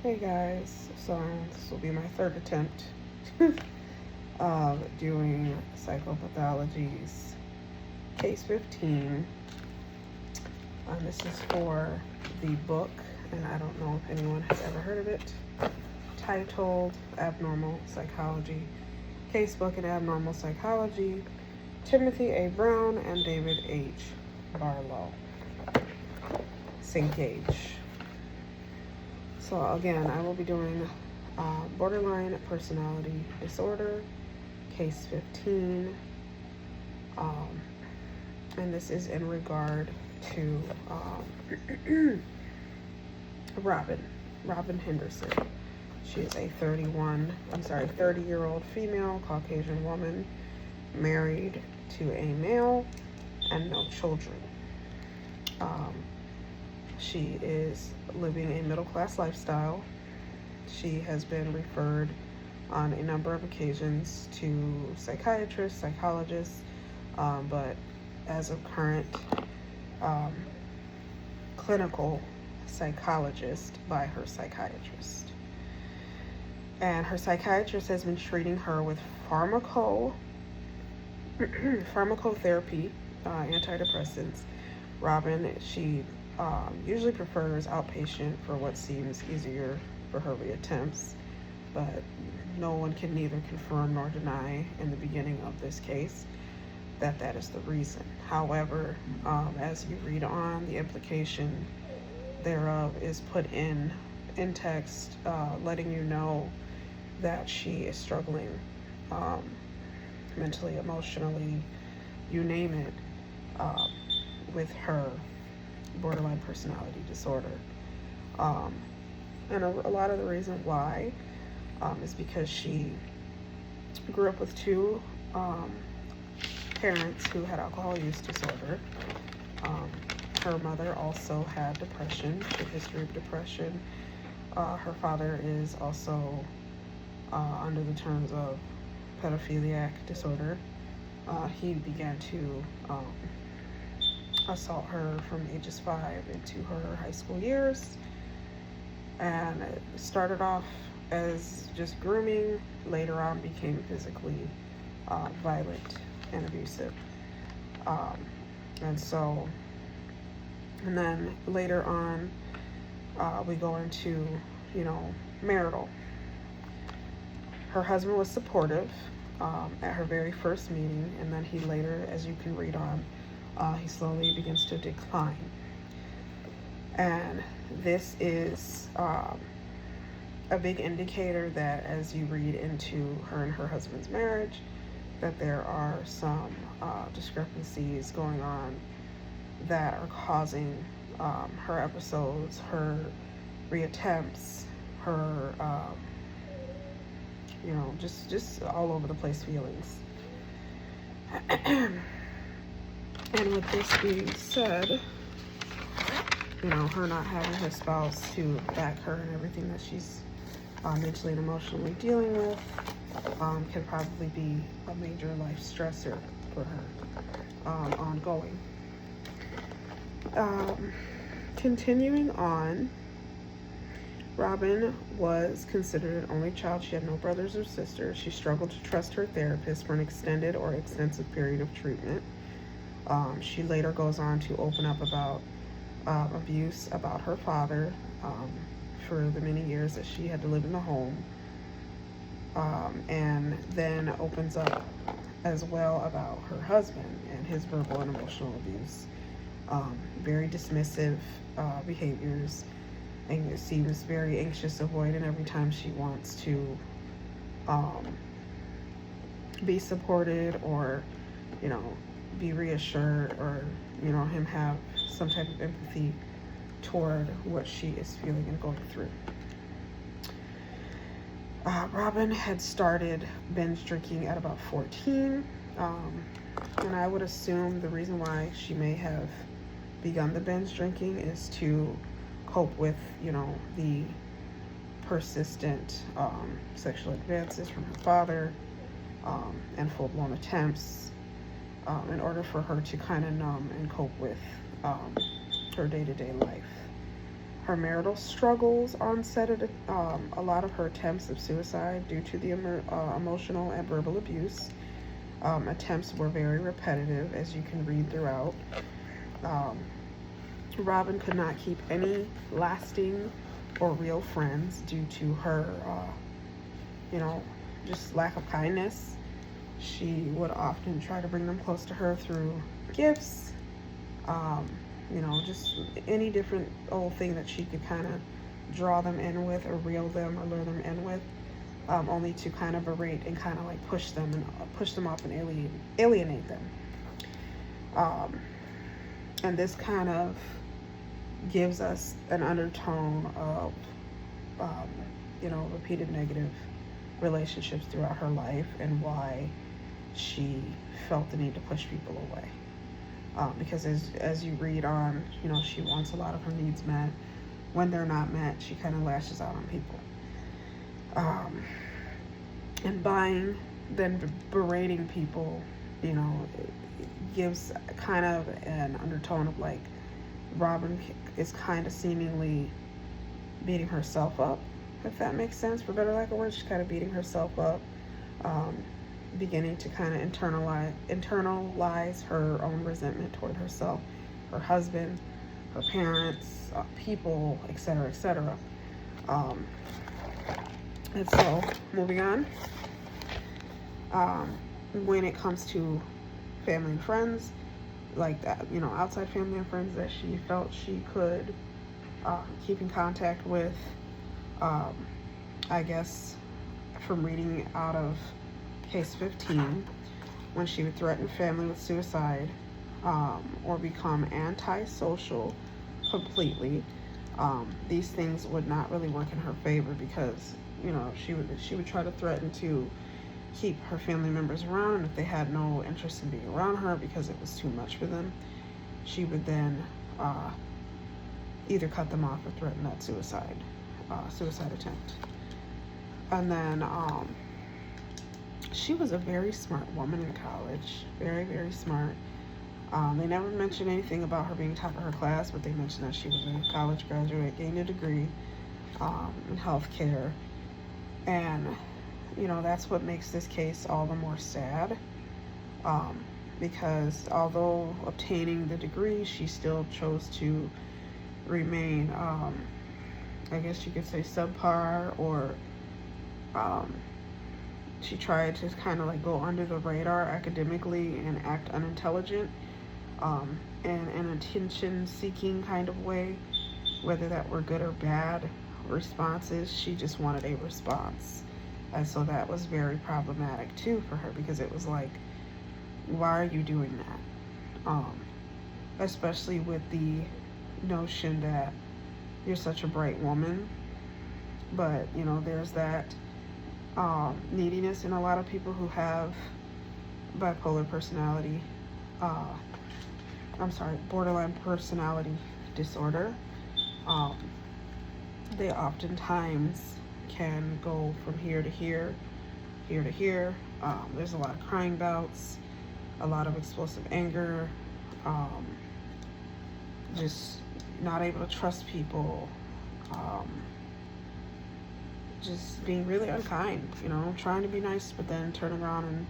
Hey guys, so this will be my third attempt of doing Psychopathology's Case 15. This is for the book, and I don't know if anyone has ever heard of it, titled Abnormal Psychology, Casebook and Abnormal Psychology, Timothy A. Brown and David H. Barlow, Cengage. So again, I will be doing borderline personality disorder, case 15, and this is in regard to Robin Henderson. She is a 30-year-old female Caucasian woman, married to a male and no children. She is living a middle-class lifestyle. She has been referred on a number of occasions to psychiatrists, psychologists, but as of current, clinical psychologist by her psychiatrist. And her psychiatrist has been treating her with pharmacotherapy, antidepressants. Robin, she usually prefers outpatient for what seems easier for her reattempts, but no one can neither confirm nor deny in the beginning of this case that is the reason. However, as you read on, the implication thereof is put in text, letting you know that she is struggling mentally, emotionally, you name it, with her borderline personality disorder. And a lot of the reason why is because she grew up with two parents who had alcohol use disorder. Her mother also had depression, a history of depression. Her father is also under the terms of pedophiliac disorder. He began to assault her from ages 5 into her high school years, and it started off as just grooming, later on became physically violent and abusive, and then later on we go into marital. Her husband was supportive at her very first meeting, and then he later, as you can read on, he slowly begins to decline. And this is a big indicator that as you read into her and her husband's marriage, that there are some discrepancies going on that are causing her episodes, her reattempts, her just all over the place feelings. And with this being said, her not having her spouse to back her and everything that she's mentally and emotionally dealing with can probably be a major life stressor for her ongoing. Continuing on, Robin was considered an only child. She had no brothers or sisters. She struggled to trust her therapist for an extended or extensive period of treatment. She later goes on to open up about abuse about her father for the many years that she had to live in the home, and then opens up as well about her husband and his verbal and emotional abuse. Very dismissive behaviors, and it seems very anxious, avoidant every time she wants to be supported or be reassured, or him have some type of empathy toward what she is feeling and going through. Robin had started binge drinking at about 14, and I would assume the reason why she may have begun the binge drinking is to cope with the persistent sexual advances from her father, and full-blown attempts, in order for her to kind of numb and cope with her day-to-day life. her marital struggles onset a lot of her attempts of suicide due to the emotional and verbal abuse. Attempts were very repetitive, as you can read throughout. Robin could not keep any lasting or real friends due to her, just lack of kindness. She would often try to bring them close to her through gifts, just any different old thing that she could kind of draw them in with, or reel them or lure them in with, only to kind of berate and kind of like push them off and alienate them. And this kind of gives us an undertone of, repeated negative relationships throughout her life, and why she felt the need to push people away. Because as you read on, she wants a lot of her needs met. When they're not met, she kind of lashes out on people. And then berating people, it gives kind of an undertone of like Robin is kind of seemingly beating herself up, if that makes sense, for better lack of words. She's kind of beating herself up, beginning to kind of internalize her own resentment toward herself, her husband, her parents, people, etc., etc. And so, moving on, when it comes to family and friends, like that, outside family and friends that she felt she could keep in contact with, I guess from reading out of case 15, when she would threaten family with suicide, or become antisocial completely, these things would not really work in her favor, because she would try to threaten to keep her family members around, and if they had no interest in being around her because it was too much for them, she would then either cut them off or threaten that suicide attempt. And then she was a very smart woman in college, very, very smart. They never mentioned anything about her being top of her class, but they mentioned that she was a college graduate, gained a degree in healthcare. And that's what makes this case all the more sad, because although obtaining the degree, she still chose to remain, I guess you could say, subpar, or she tried to kind of like go under the radar academically and act unintelligent, in an attention-seeking kind of way, whether that were good or bad responses. She just wanted a response. And so that was very problematic too for her, because it was like, why are you doing that? Especially with the notion that you're such a bright woman, but there's that neediness in a lot of people who have bipolar personality, borderline personality disorder. They oftentimes can go from here to here, here to here. There's a lot of crying bouts, a lot of explosive anger, just not able to trust people, just being really unkind, trying to be nice, but then turn around and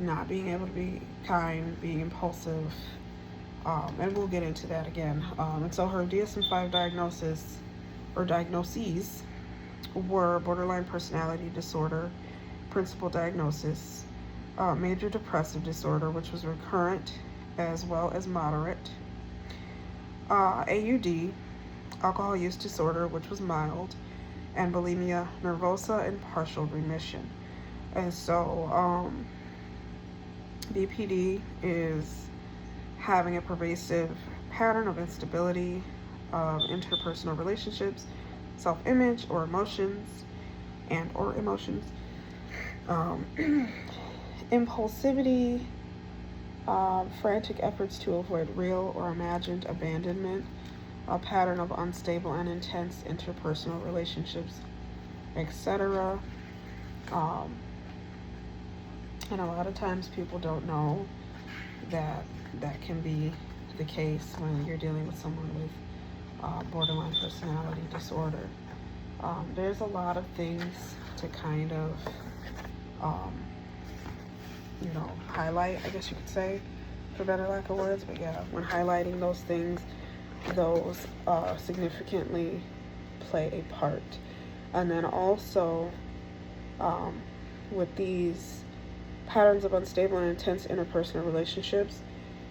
not being able to be kind, being impulsive, and we'll get into that again. And so her DSM-5 diagnoses were borderline personality disorder, principal diagnosis, major depressive disorder, which was recurrent as well as moderate, AUD, alcohol use disorder, which was mild, and bulimia nervosa in partial remission. And so BPD is having a pervasive pattern of instability of interpersonal relationships, self-image or emotions, impulsivity, frantic efforts to avoid real or imagined abandonment, a pattern of unstable and intense interpersonal relationships, etc. And a lot of times people don't know that that can be the case when you're dealing with someone with borderline personality disorder. There's a lot of things to kind of, highlight, I guess you could say, for better lack of words. But yeah, when highlighting those things, those significantly play a part. And then also, with these patterns of unstable and intense interpersonal relationships,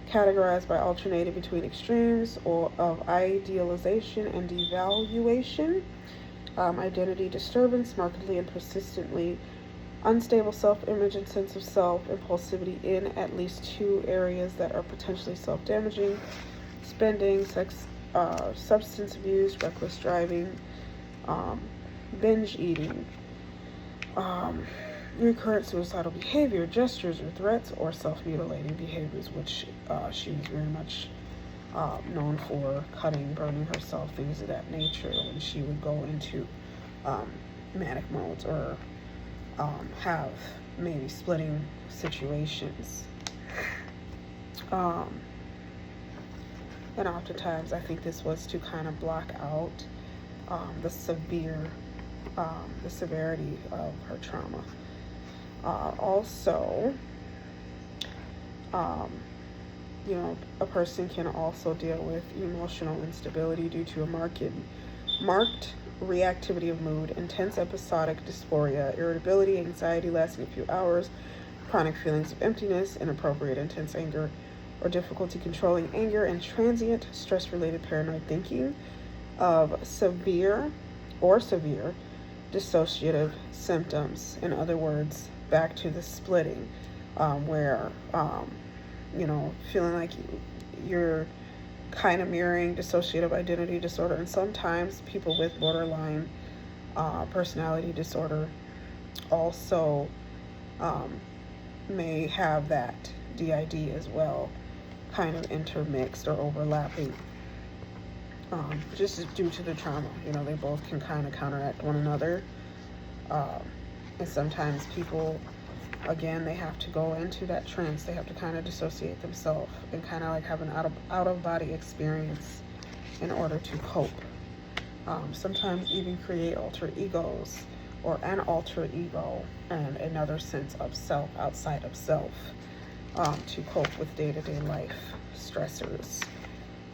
categorized by alternating between extremes or of idealization and devaluation, identity disturbance, markedly and persistently unstable self-image and sense of self, impulsivity in at least two areas that are potentially self-damaging, spending, sex, substance abuse, reckless driving, binge eating, recurrent suicidal behavior, gestures or threats, or self-mutilating behaviors, which she was very much known for, cutting, burning herself, things of that nature, when she would go into manic modes or have maybe splitting situations. And oftentimes I think this was to kind of block out the severity of her trauma. Also, a person can also deal with emotional instability due to a marked reactivity of mood, intense episodic dysphoria, irritability, anxiety lasting a few hours, chronic feelings of emptiness, inappropriate intense anger or difficulty controlling anger, and transient stress-related paranoid thinking, of severe dissociative symptoms. In other words, back to the splitting, where feeling like you're kind of mirroring dissociative identity disorder. And sometimes people with borderline personality disorder also may have that DID as well, kind of intermixed or overlapping, just due to the trauma. They both can kind of counteract one another. And sometimes people, again, they have to go into that trance. They have to kind of dissociate themselves and kind of like have an out of body experience in order to cope. Sometimes even create alter egos or an alter ego and another sense of self outside of self, to cope with day-to-day life stressors,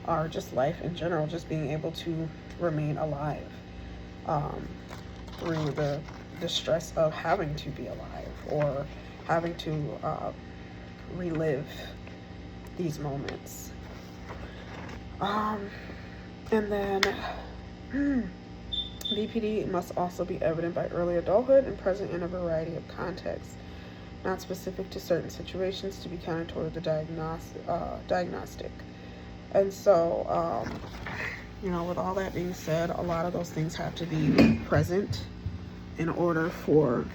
or just life in general, just being able to remain alive through the stress of having to be alive or having to relive these moments. And then BPD must also be evident by early adulthood and present in a variety of contexts, not specific to certain situations, to be counted toward the diagnostic. And so, with all that being said, a lot of those things have to be present in order for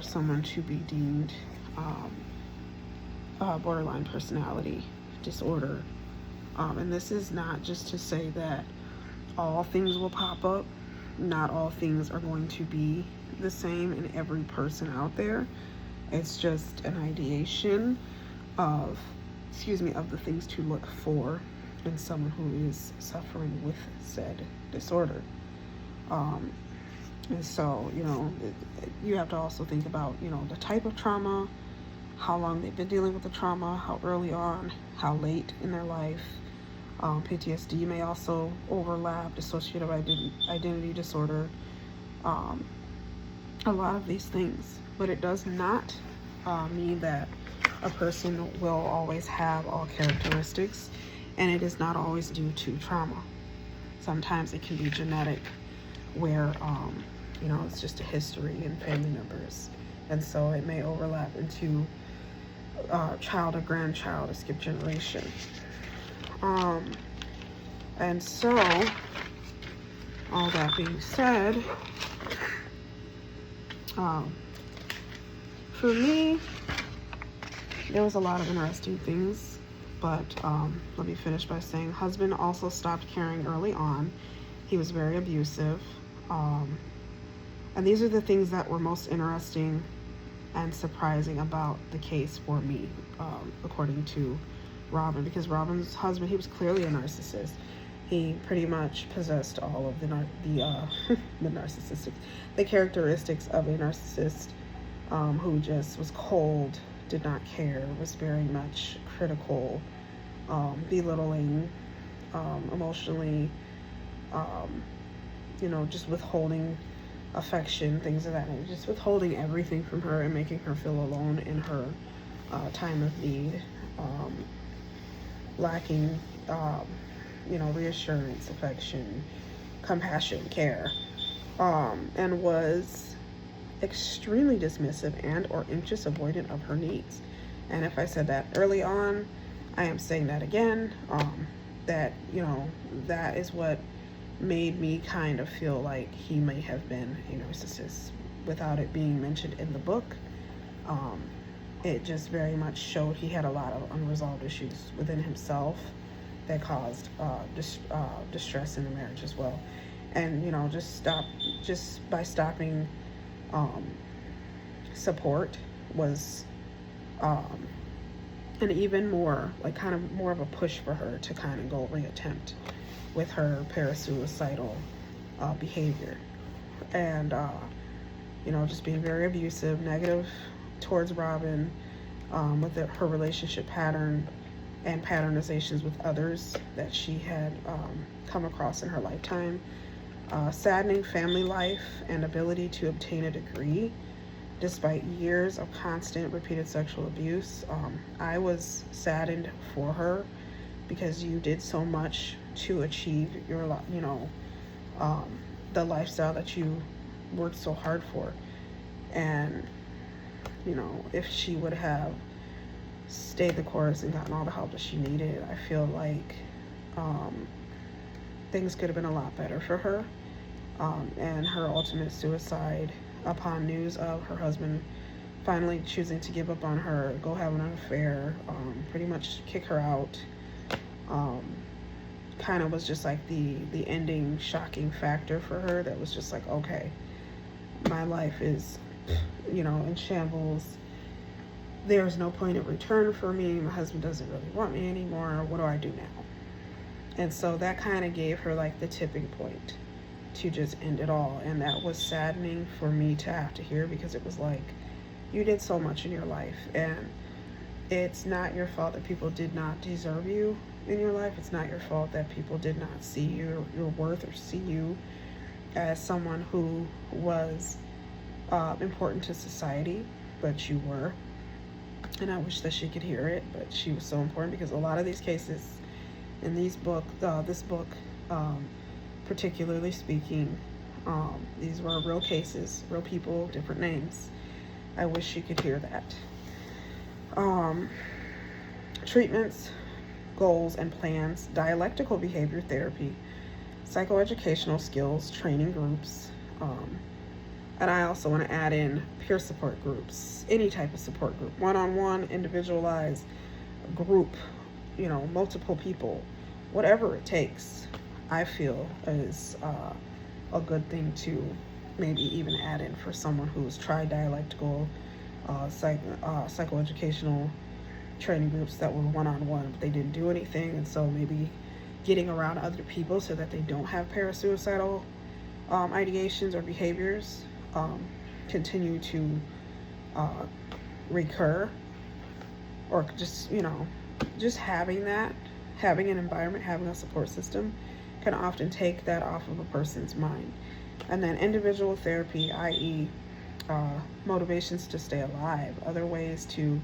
someone to be deemed borderline personality disorder. And this is not just to say that all things will pop up. Not all things are going to be the same in every person out there. It's just an ideation of the things to look for in someone who is suffering with said disorder. And so, you have to also think about, the type of trauma, how long they've been dealing with the trauma, how early on, how late in their life. PTSD may also overlap, dissociative identity disorder, a lot of these things. But it does not mean that a person will always have all characteristics, and it is not always due to trauma. Sometimes it can be genetic, where it's just a history in family members, and so it may overlap into child or grandchild or skip generation. And so, all that being said, for me, there was a lot of interesting things, but let me finish by saying husband also stopped caring early on. He was very abusive. And these are the things that were most interesting and surprising about the case for me, according to Robin, because Robin's husband, he was clearly a narcissist. He pretty much possessed all of the narcissistic, the characteristics of a narcissist, who just was cold, did not care, was very much critical, belittling, emotionally, just withholding affection, things of that nature, just withholding everything from her and making her feel alone in her time of need, lacking, reassurance, affection, compassion, care, and was extremely dismissive and or anxious avoidant of her needs. And if I said that early on, I am saying that again, that is what made me kind of feel like he may have been a narcissist without it being mentioned in the book. It just very much showed he had a lot of unresolved issues within himself that caused distress in the marriage as well. And just by stopping support was and even more kind of more of a push for her to kind of go reattempt with her parasuicidal behavior, and just being very abusive, negative towards Robin, with her relationship pattern and patternizations with others that she had come across in her lifetime, saddening family life and ability to obtain a degree despite years of constant repeated sexual abuse. I was saddened for her because you did so much to achieve your the lifestyle that you worked so hard for, and if she would have stayed the course and gotten all the help that she needed, I feel like things could have been a lot better for her. And her ultimate suicide upon news of her husband finally choosing to give up on her, go have an affair, pretty much kick her out, kind of was just like the ending shocking factor for her that was just like, okay, my life is in shambles. There's no point of return for me. My husband doesn't really want me anymore. What do I do now? And so that kind of gave her like the tipping point to just end it all. And that was saddening for me to have to hear, because it was like, you did so much in your life, and it's not your fault that people did not deserve you in your life. It's not your fault that people did not see your worth or see you as someone who was important to society, but you were. And I wish that she could hear it, but she was so important, because a lot of these cases in this book, particularly speaking, these were real cases, real people, different names. I wish she could hear that. Treatments, goals and plans, dialectical behavior therapy, psychoeducational skills, training groups, and I also want to add in peer support groups, any type of support group, one-on-one, individualized, group, multiple people, whatever it takes, I feel is a good thing to maybe even add in for someone who's tried dialectical, psychoeducational training groups that were one-on-one, but they didn't do anything. And so maybe getting around other people so that they don't have parasuicidal ideations or behaviors continue to recur, or just having an environment, having a support system can often take that off of a person's mind. And then individual therapy, i.e. Motivations to stay alive, other ways to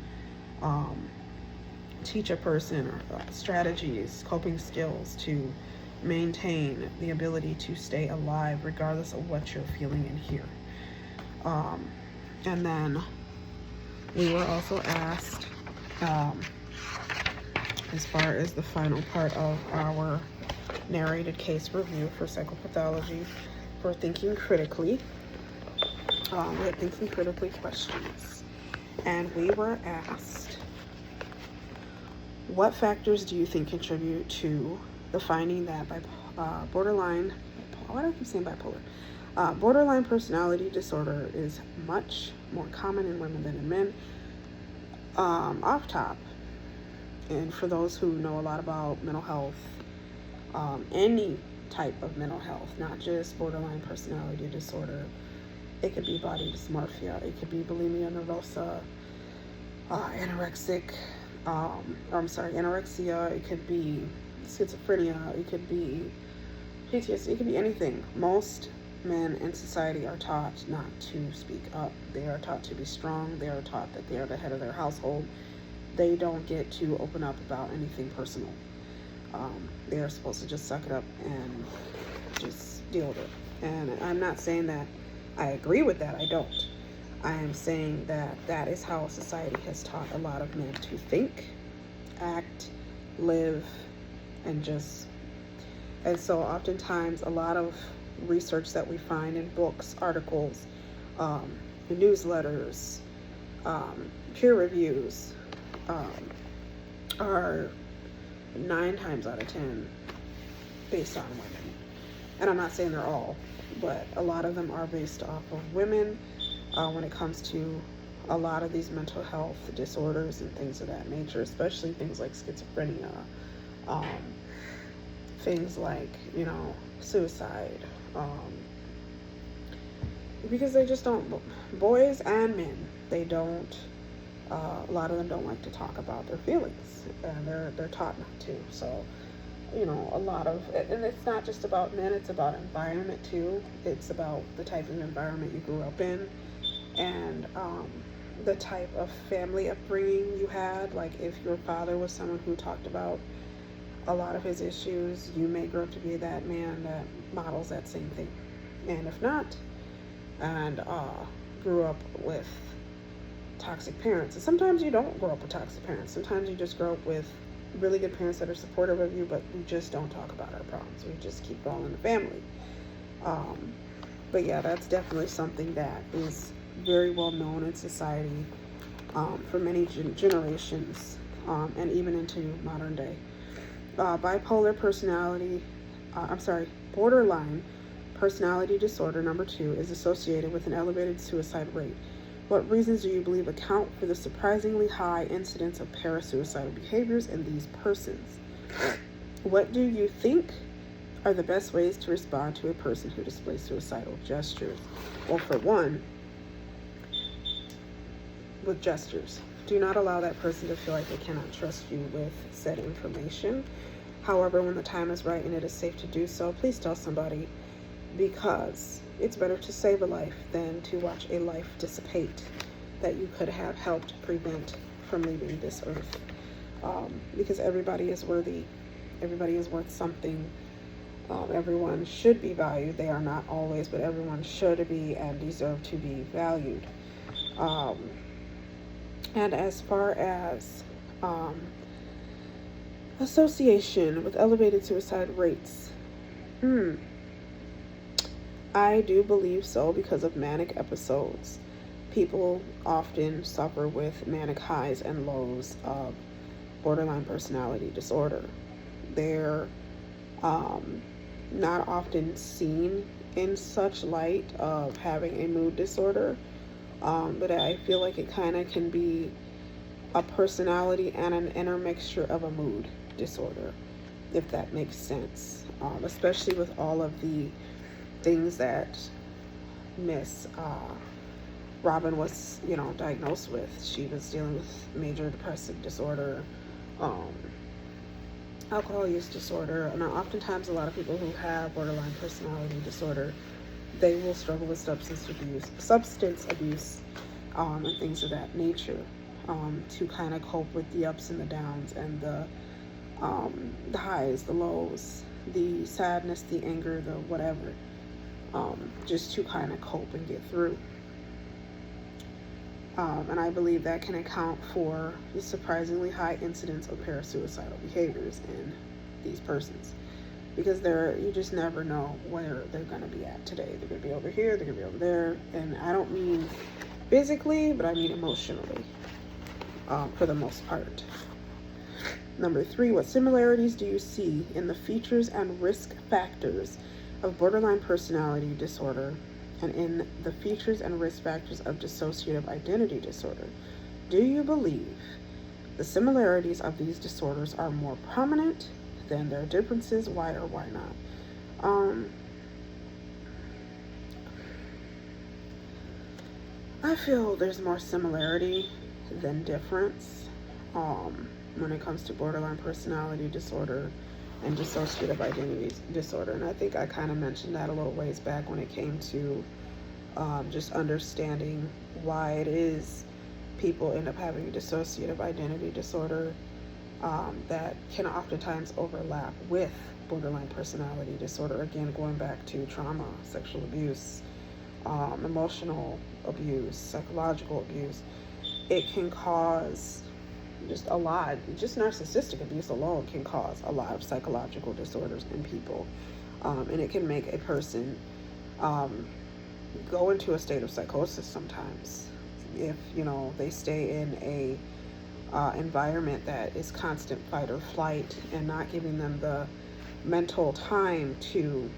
teach a person strategies, coping skills to maintain the ability to stay alive regardless of what you're feeling in here. And then we were also asked, as far as the final part of our narrated case review for psychopathology, for thinking critically. We had thinking critically questions, and we were asked, what factors do you think contribute to the finding that borderline personality disorder is much more common in women than in men? Off top, And for those who know a lot about mental health, any type of mental health, not just borderline personality disorder, it could be body dysmorphia, it could be bulimia nervosa, anorexia, it could be schizophrenia, it could be PTSD, it could be anything. Most men in society are taught not to speak up. They are taught to be strong. They are taught that they are the head of their household. They don't get to open up about anything personal. They are supposed to just suck it up and just deal with it. And I'm not saying that I agree with that. I don't. I am saying that that is how society has taught a lot of men to think, act, live, and so oftentimes a lot of research that we find in books, articles, newsletters, peer reviews, are 9 times out of 10 based on women. And I'm not saying they're all, but a lot of them are based off of women when it comes to a lot of these mental health disorders and things of that nature, especially things like schizophrenia, things like, suicide, because they just don't, boys and men, they don't, a lot of them don't like to talk about their feelings, and they're taught not to. So, a lot of, and it's not just about men, it's about environment too. It's about the type of environment you grew up in, and the type of family upbringing you had. Like, if your father was someone who talked about a lot of his issues, you may grow up to be that man that models that same thing. And if not, and grew up with toxic parents, and sometimes you don't grow up with toxic parents, sometimes you just grow up with really good parents that are supportive of you, but we just don't talk about our problems, we just keep going in the family. But yeah, that's definitely something that is very well known in society for many generations, and even into modern day. Borderline personality disorder number 2 is associated with an elevated suicide rate. What reasons do you believe account for the surprisingly high incidence of parasuicidal behaviors in these persons? What do you think are the best ways to respond to a person who displays suicidal gestures? Well, for one, with gestures, do not allow that person to feel like they cannot trust you with said information. However, when the time is right and it is safe to do so, please tell somebody, because it's better to save a life than to watch a life dissipate that you could have helped prevent from leaving this earth. Because everybody is worthy. Everybody is worth something. Everyone should be valued. They are not always, but everyone should be and deserve to be valued. And as far as association with elevated suicide rates, I do believe so, because of manic episodes. People often suffer with manic highs and lows of borderline personality disorder. They're not often seen in such light of having a mood disorder, but I feel like it kind of can be a personality and an intermixture of a mood disorder, if that makes sense, especially with all of the things that Miss Robin was, diagnosed with. She was dealing with major depressive disorder, alcohol use disorder, and oftentimes a lot of people who have borderline personality disorder, they will struggle with substance abuse, and things of that nature, to kind of cope with the ups and the downs and the highs, the lows, the sadness, the anger, the whatever, just to kind of cope and get through. And I believe that can account for the surprisingly high incidence of parasuicidal behaviors in these persons, because you just never know where they're going to be at today. They're going to be over here, they're going to be over there, and I don't mean physically, but I mean emotionally, for the most part. Number 3, what similarities do you see in the features and risk factors of borderline personality disorder and in the features and risk factors of dissociative identity disorder? Do you believe The similarities of these disorders are more prominent than their differences. Why or why not? I feel there's more similarity than difference when it comes to borderline personality disorder and dissociative identity disorder. And I think I kind of mentioned that a little ways back when it came to just understanding why it is people end up having dissociative identity disorder that can oftentimes overlap with borderline personality disorder. Again, going back to trauma, sexual abuse, emotional abuse, psychological abuse, it can cause just a lot. Just narcissistic abuse alone can cause a lot of psychological disorders in people, and it can make a person go into a state of psychosis sometimes if they stay in a environment that is constant fight or flight and not giving them the mental time to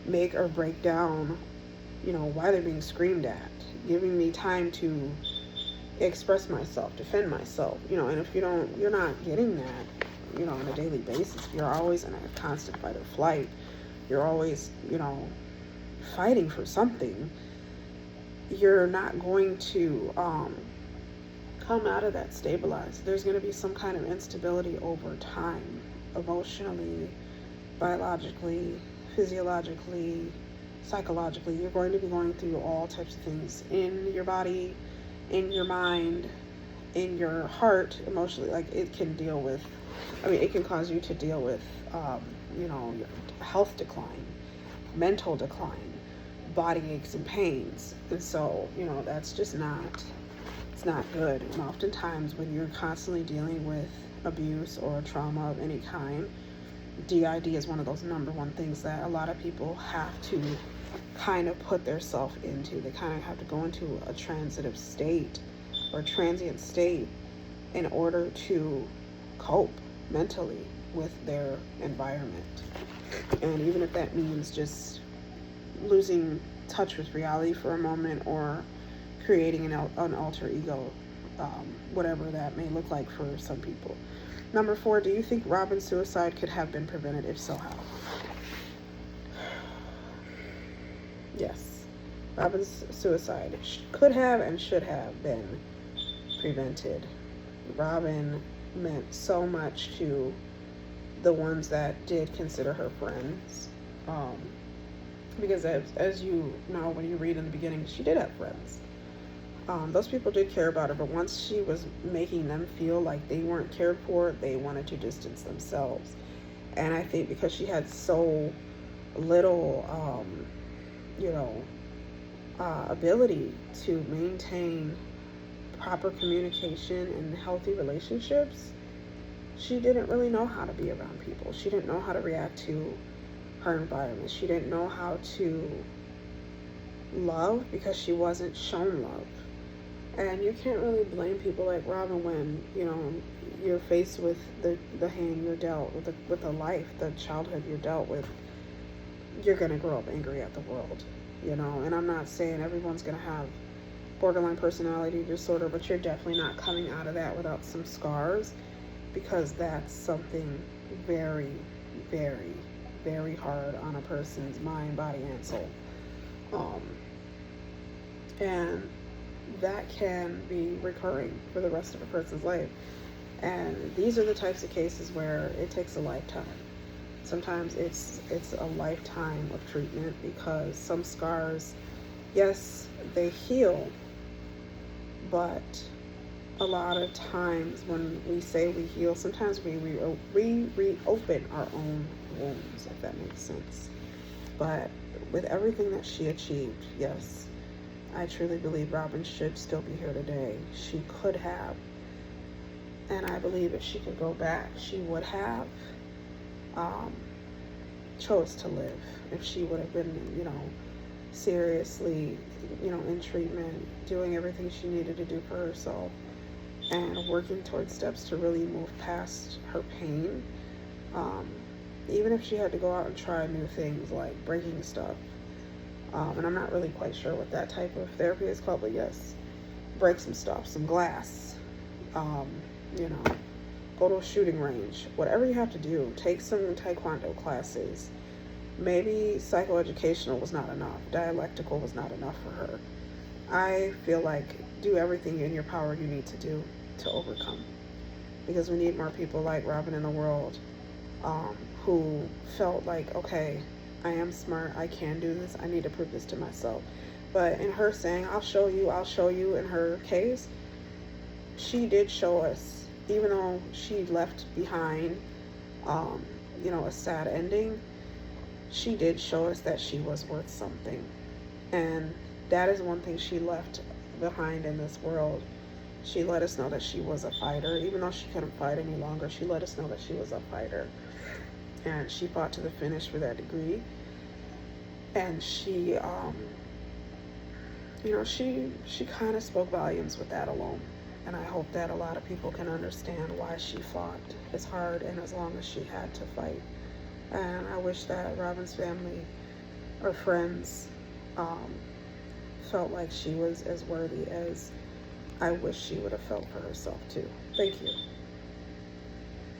make or break down why they're being screamed at, giving me time to express myself, defend myself, and if you're not getting that, on a daily basis, you're always in a constant fight or flight, you're always, fighting for something, you're not going to come out of that stabilized. There's going to be some kind of instability over time, emotionally, biologically, physiologically, psychologically. You're going to be going through all types of things in your body, in your mind, in your heart, emotionally. Like it can cause you to deal with health decline, mental decline, body aches and pains. And so that's just it's not good. And oftentimes when you're constantly dealing with abuse or trauma of any kind, DID is one of those number one things that a lot of people have to kind of put their self into. They kind of have to go into a transitive state or transient state in order to cope mentally with their environment. And even if that means just losing touch with reality for a moment or creating an alter ego, whatever that may look like for some people. Number 4, do you think Robin's suicide could have been prevented? If so, how? Yes. Robin's suicide could have and should have been prevented. Robin meant so much to the ones that did consider her friends. Because as you know, when you read in the beginning, she did have friends. Those people did care about her, but once she was making them feel like they weren't cared for, they wanted to distance themselves. And I think because she had so little, ability to maintain proper communication and healthy relationships, she didn't really know how to be around people. She didn't know how to react to her environment. She didn't know how to love because she wasn't shown love. And you can't really blame people like Robin when, you're faced with the hand you're dealt, with the life, the childhood you're dealt with. You're going to grow up angry at the world, And I'm not saying everyone's going to have borderline personality disorder, but you're definitely not coming out of that without some scars, because that's something very, very, very hard on a person's mind, body, and soul. And that can be recurring for the rest of a person's life. And these are the types of cases where it takes a lifetime. Sometimes it's a lifetime of treatment, because some scars, yes, they heal, but a lot of times when we say we heal, sometimes we reopen our own wounds, if that makes sense. But with everything that she achieved, yes, I truly believe Robin should still be here today. She could have. And I believe if she could go back, she would have chose to live. If she would have been, seriously, in treatment, doing everything she needed to do for herself, and working towards steps to really move past her pain. Even if she had to go out and try new things like breaking stuff. And I'm not really quite sure what that type of therapy is called, but yes, break some stuff, some glass, you know, go to a shooting range, whatever you have to do. Take some taekwondo classes. Maybe psychoeducational was not enough. Dialectical was not enough for her. I feel like do everything in your power you need to do to overcome. Because we need more people like Robin in the world, who felt like, okay, I am smart, I can do this, I need to prove this to myself. But in her saying, I'll show you, in her case, she did show us, even though she left behind, you know, a sad ending, she did show us that she was worth something. And that is one thing she left behind in this world. She let us know that she was a fighter. Even though she couldn't fight any longer, she let us know that she was a fighter. And she fought to the finish for that degree. And she, you know, she kind of spoke volumes with that alone. And I hope that a lot of people can understand why she fought as hard and as long as she had to fight. And I wish that Robin's family or friends felt like she was as worthy as I wish she would have felt for herself too. Thank you.